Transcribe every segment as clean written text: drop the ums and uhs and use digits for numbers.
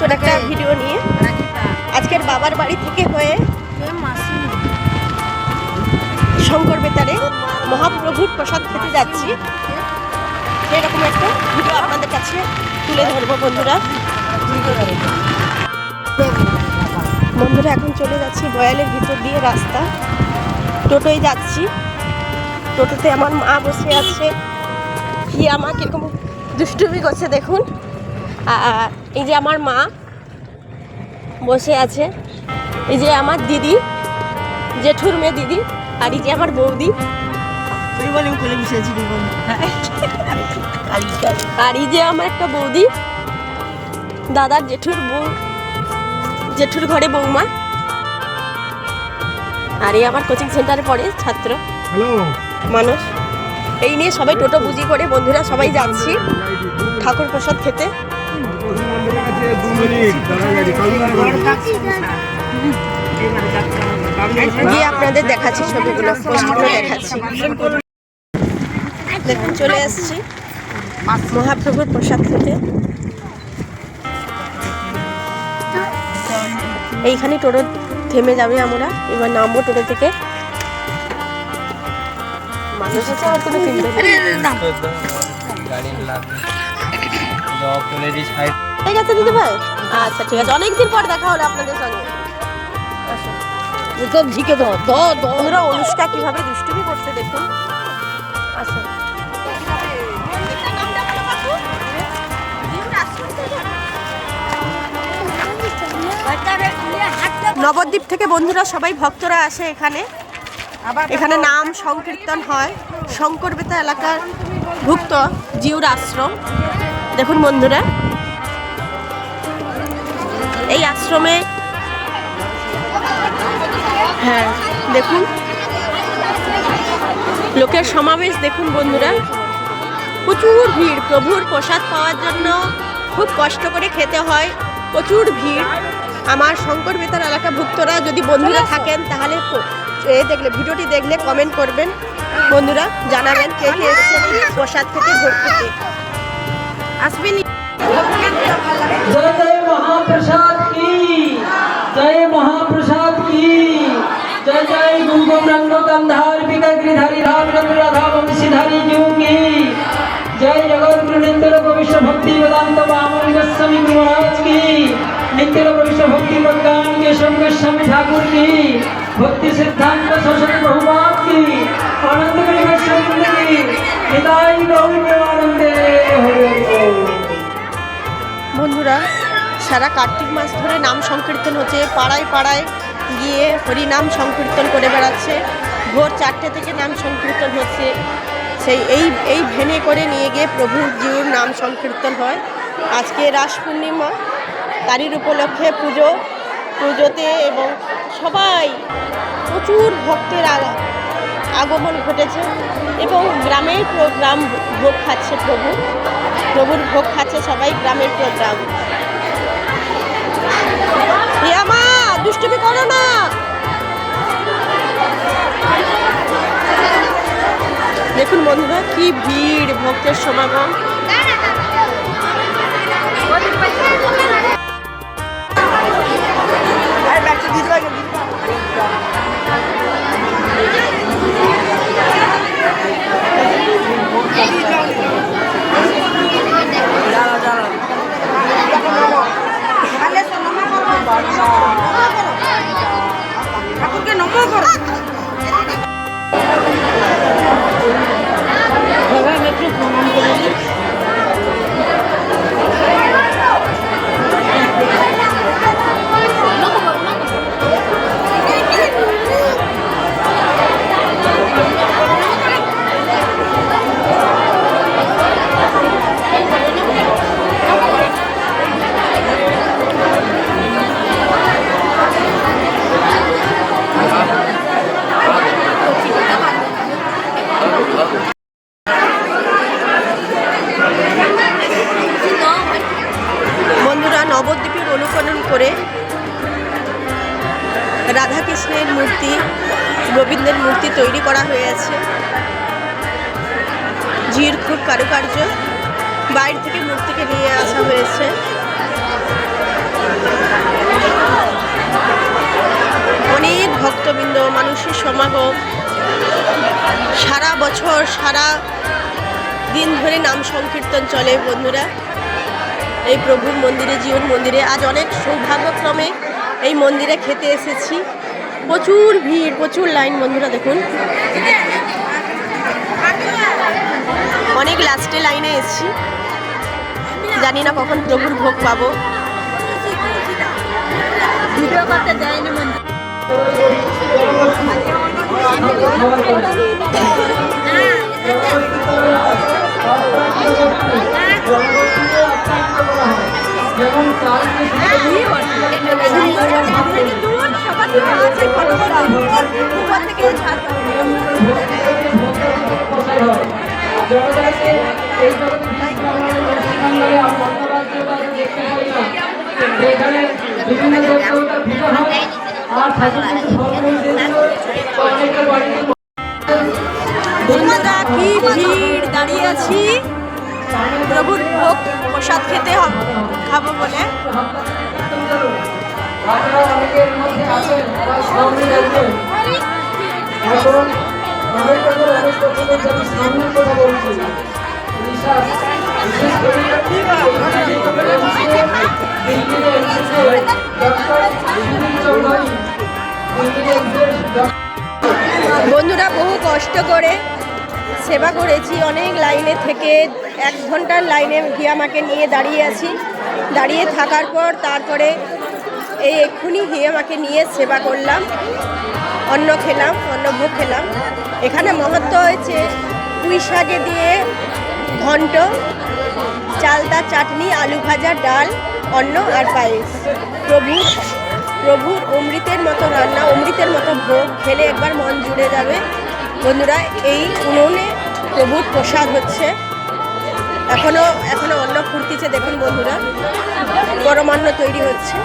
নতুন একটা ভিডিও নিয়ে আজকের বাবার বাড়ি থেকে হয়ে শঙ্কর বেতারে মহাপ্রভুর প্রসাদ খেতে যাচ্ছি। সেরকম একটা ভিডিও আপনাদের কাছে তুলে ধরবো বন্ধুরা। এখন চলে যাচ্ছি বয়ালের ভিতর দিয়ে রাস্তা, টোটোয় যাচ্ছি। টোটোতে আমার মা বসে আছে, কি আমার কিরকম দুষ্টুমি করছে দেখুন। আর এই যে আমার মা বসে আছে, এই যে আমার দিদি, জেঠুর মেয়ে দিদি, আর এই যে আমার বৌদি, আর এই যে আমার একটা বৌদি, দাদার জেঠুর বউ, জেঠুর ঘরে বৌমা, আর এই আমার কোচিং সেন্টারে পড়ে ছাত্র মানুষ। এই নিয়ে সবাই টোটো বুঝি করে বন্ধুরা সবাই যাচ্ছি ঠাকুর প্রসাদ খেতে। গিয়ে আপনাদের দেখাচ্ছি, ছবিগুলো পোস্ট করে দেখাচ্ছি। দেখুন চলে এসেছি মহাপ্রভুর প্রসাদ খেতে। এইখানে টোটো থেমে যাবে, আমরা এবার নামবো টোটো থেকে। মানুষ আছে আর কোনো চিন্তা ঠিক আছে দিদি ভাই, আচ্ছা ঠিক আছে, অনেকদিন পর দেখা হলো আপনাদের সঙ্গে। ওরা অনুষ্কা কিভাবে দুষ্টুমি করছে দেখুন। আচ্ছা নবদ্বীপ থেকে বন্ধুরা সবাই ভক্তরা আসে এখানে। এখানে নাম সংকীর্তন হয়। শঙ্কর বেতা এলাকার ভুক্ত জিউর আশ্রম। দেখুন বন্ধুরা, এই আশ্রমে হ্যাঁ দেখুন লোকের সমাবেশ দেখুন বন্ধুরা, প্রচুর ভিড়। প্রভুর প্রসাদ পাওয়ার জন্য খুব কষ্ট করে খেতে হয়, প্রচুর ভিড়। আমার শঙ্কর বেতার এলাকা ভুক্তরা যদি বন্ধুরা থাকেন তাহলে দেখলে ভিডিওটি দেখলে কমেন্ট করবেন বন্ধুরা, জানাবেন কে কে এসেছেন প্রসাদ থেকে ভোগ খেতে। আসবেন। जय जय महाप्रसाद की, जय महाप्रसाद की, जय जय गुंगुम रंग गंधार पिका गिरिधारी राम चंद्र राधा वंशीधारी जीव की, जय जगत गुरु नित्य लोक विश्व भक्ति वेदांत वामन गोस्वामी गुरु महाराज की, नित्य लोक विश्व भक्ति प्रज्ञान केशव गोस्वामी ठाकुर की, भक्ति सिद्धांत शोषण प्रभुपाद की, आनंद गिरि गोस्वामी की, निताई गौर प्रेमानंदे हरि बोल। বন্ধুরা সারা কার্তিক মাস ধরে নাম সংকীর্তন হচ্ছে, পাড়ায় পাড়ায় গিয়ে হরিনাম সংকীর্তন করে বেড়াচ্ছে। ভোর 4টে থেকে নাম সংকীর্তন হচ্ছে। সেই এই ভেনে করে নিয়ে গিয়ে প্রভুর জিউর নাম সংকীর্তন হয়। আজকে রাস পূর্ণিমা, তারির উপলক্ষে পুজোতে এবং সবাই প্রচুর ভক্তের আগমন ঘটেছে এবং গ্রামের প্রোগ্রাম ভোগ খাচ্ছে। প্রভুর ভোগ খাচ্ছে সবাই, গ্রামের প্রোগ্রাম। মা দুষ্টুমি করো না। দেখুন বন্ধুরা কি ভিড়, ভক্তের সমাগম। ঠাকুরকে নমো করো। ভগবান একটু প্রণাম করে দিই। নবদ্বীপের অনুকরণ করে রাধাকৃষ্ণের মূর্তি, গোবিন্দের মূর্তি তৈরি করা হয়েছে। জির খুব কারুকার্য, বাইরে থেকে মূর্তিকে নিয়ে আসা হয়েছে। অনেক ভক্তবৃন্দ, মানুষের সমাগম, সারা বছর সারা দিন ধরে নাম সংকীর্তন চলে বন্ধুরা এই প্রভুর মন্দিরে, জীবন মন্দিরে। আজ অনেক সৌভাগ্যক্রমে এই মন্দিরে খেতে এসেছি। প্রচুর ভিড়, প্রচুর লাইন বন্ধুরা, দেখুন অনেক লাস্টে লাইনে এসেছি, জানি না কখন প্রভুর ভোগ পাবো। ভিডিও করতে দেয়নি মন্দির। কি ভিড়, দাঁড়িয়ে আছি প্রভুর ভোগ প্রসাদ খেতে খাবো বলে। বন্ধুরা বহু কষ্ট করে সেবা করেছি, অনেক লাইনে থেকে 1 ঘন্টার লাইনে গিয়ে আমাকে নিয়ে দাঁড়িয়ে আছি। দাঁড়িয়ে থাকার পর তারপরে এই এক্ষুনি আমাকে নিয়ে সেবা করলাম, অন্ন খেলাম, অন্নভোগ খেলাম। এখানে মহত্ব হয়েছে পুঁই শাকে দিয়ে ঘন্ট, চালতা চাটনি, আলু ভাজা, ডাল, অন্ন আর পায়েস। প্রভুর অমৃতের মতো রান্না, অমৃতের মতো ভোগ খেলে একবার মন জুড়ে যাবে বন্ধুরা। এই উনুনে প্রভুর প্রসাদ হচ্ছে, এখনো অন্ন ফুটতিছে দেখুন বন্ধুরা, পরমান্ন তৈরি হচ্ছে।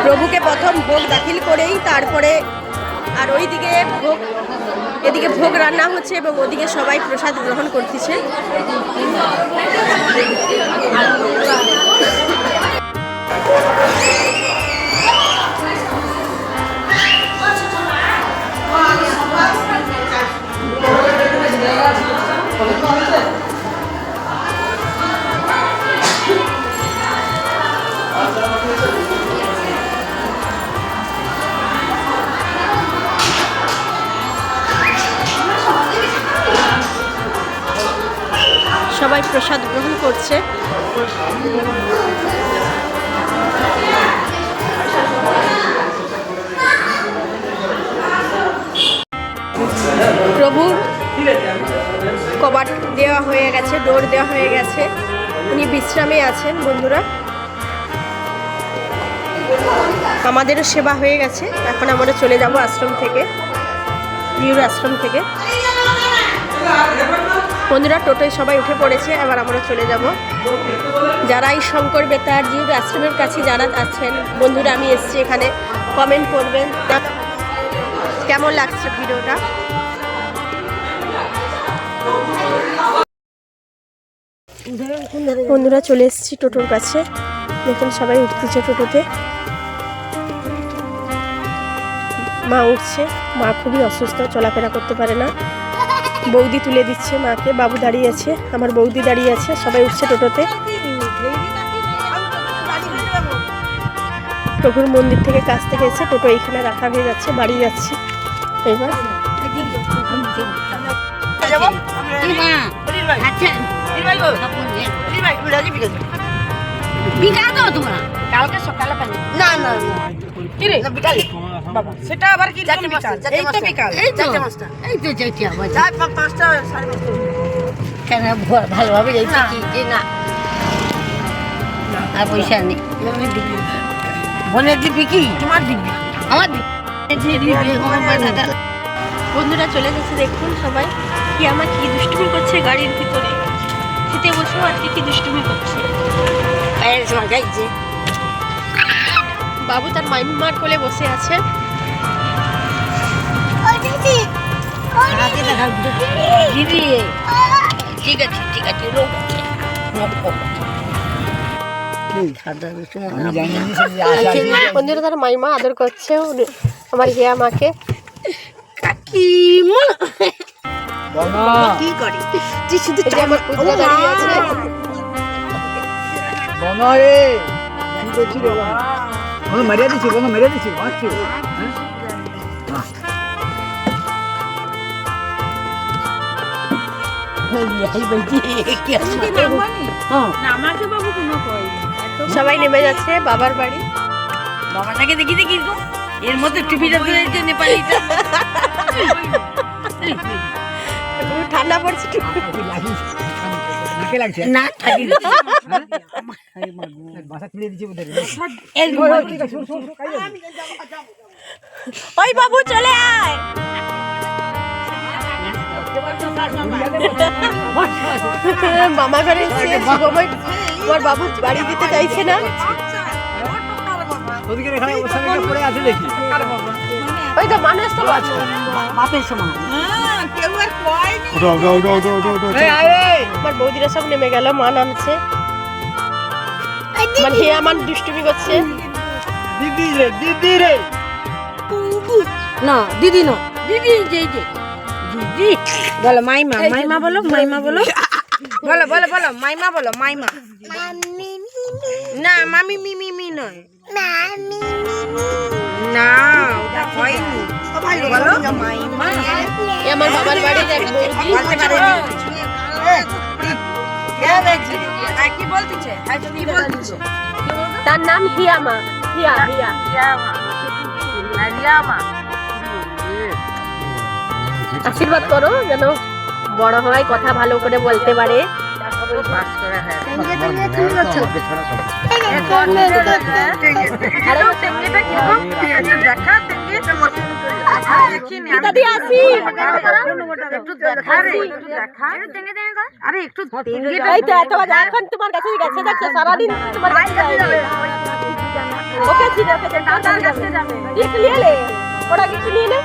প্রভুকে প্রথম ভোগ দাখিল করেই তারপরে আর ওইদিকে এদিকে ভোগ রান্না হচ্ছে এবং ওদিকে সবাই প্রসাদ গ্রহণ করতেছে। সবাই প্রসাদ গ্রহণ করছে। প্রভুর কবাট দেওয়া হয়ে গেছে, ডোর দেওয়া হয়ে গেছে, উনি বিশ্রামে আছেন বন্ধুরা। আমাদেরও সেবা হয়ে গেছে, এখন আমরা চলে যাব আশ্রম থেকে, জিউর আশ্রম থেকে। বন্ধুরা টোটোয় সবাই উঠে পড়েছে, এবার আমরা চলে যাব। যারা এই শঙ্কর বেতার জিউর আশ্রমের কাছে যারা আছেন বন্ধুরা, আমি এসেছি এখানে, কমেন্ট করবেন কেমন লাগছে ভিডিওটা। বন্ধুরা চলে এসেছি টোটোর কাছে, দেখুন সবাই উঠতেছে টোটোতে। মা উঠছে, মা খুবই অসুস্থ, চলাফেরা করতে পারে না। বৌদি তুলে দিচ্ছে মাকে, বাবু দাঁড়িয়ে আছে, আমার বৌদি দাঁড়িয়ে আছে, সবাই উঠছে টোটোতে। প্রভুর মন্দির থেকে কাছ থেকে এসে টোটো এইখানে রাখা হয়ে যাচ্ছে, বাড়ি যাচ্ছি এবার। কালকে সকালে পানি না না কি রে বিকালে বাবা, সেটা আবার কি বিকাল? এই তো বিকাল, এই তো যাইতে আবার 4-5টা 5:30 কেন ভালোভাবে যাইতে কি যে না আর পয়সা নেই। বোনের দিবি কি তোমার দিবি আমার দিবি। বন্ধুরা চলে যাচ্ছে, দেখুন সবাই কি আমার কি দুষ্টুমি করছে গাড়ির ভিতরে, খেতে বসেও আর কি দুষ্টুমি করছে। বাবু তার মাইমার কোলে বসে আছে। ঠিক আছে বন্ধুরা তার মাইমা আদর করছে আমার হিয়া মাকে। কাকিমা কি করে তুই শুধু এই যে আমার পুজো দাঁড়িয়ে আছে। বনা রে কি করছিস রে বনা? বনা মারিয়া দিছি মারছো। সবাই নেমে যাচ্ছে বাবার বাড়ি। বাবাটাকে দেখি দেখি গো, এর মধ্যে টুপি যাচ্ছে নেপালিটা। ঠান্ডা পড়ছে নাকে লাগছে না থাকি বাসা তুলে দিছি ওদের। ওই বাবু চলে আয়। মামা ঘরে এসে শুভময় তোমার বাবু বাড়ি দিতে চাইছে না। ওদিকে এখানে ওখানে পড়ে আছে দেখি। ওই তো মানুষ তো বাপের সমান কেউ আর কয়নি। আমার বৌদিরা সব নেমে গেল, মা নামছে। আমার হে আমার দুষ্টুমি করছে। দিদি রে না দিদি না দিদি যে দিদি বলো মাইমা বলো বলো মাইমা বলো মাইমা। না মামি মিমি নয় না ওটা হয়নি বলো মাইমা। এ আমার বাবার বাড়ির এক বৌদি। বলতে পারেনি কি বলতেছে কি বলতেছে তার নাম হিয়ামা। হিয়া আশীর্বাদ করো যেন বড় হয়, কথা ভালো করে বলতে পারে। দাদি আসি আরে একটু এই তো এত বাজে, এখন তোমার কাছে গেছে দেখছো সারাদিন তোমার কাছে যায়নি। ওকে ছিল গিফট নিয়ে লে, ওরা গিফট নিয়ে নে।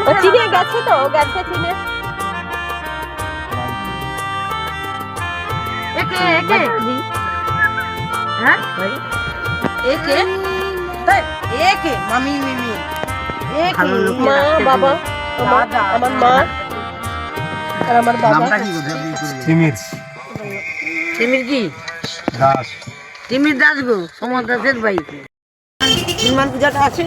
ও চিনে গেছে তো, ও গেছে চিনে। একে হ্যাঁ একে মামি মিমি মা বাবা আমার মা আর আমার বাবা। তিমির তিমির দাস গো সমর দাসের বাড়িতে হনুমান পূজাটা আছে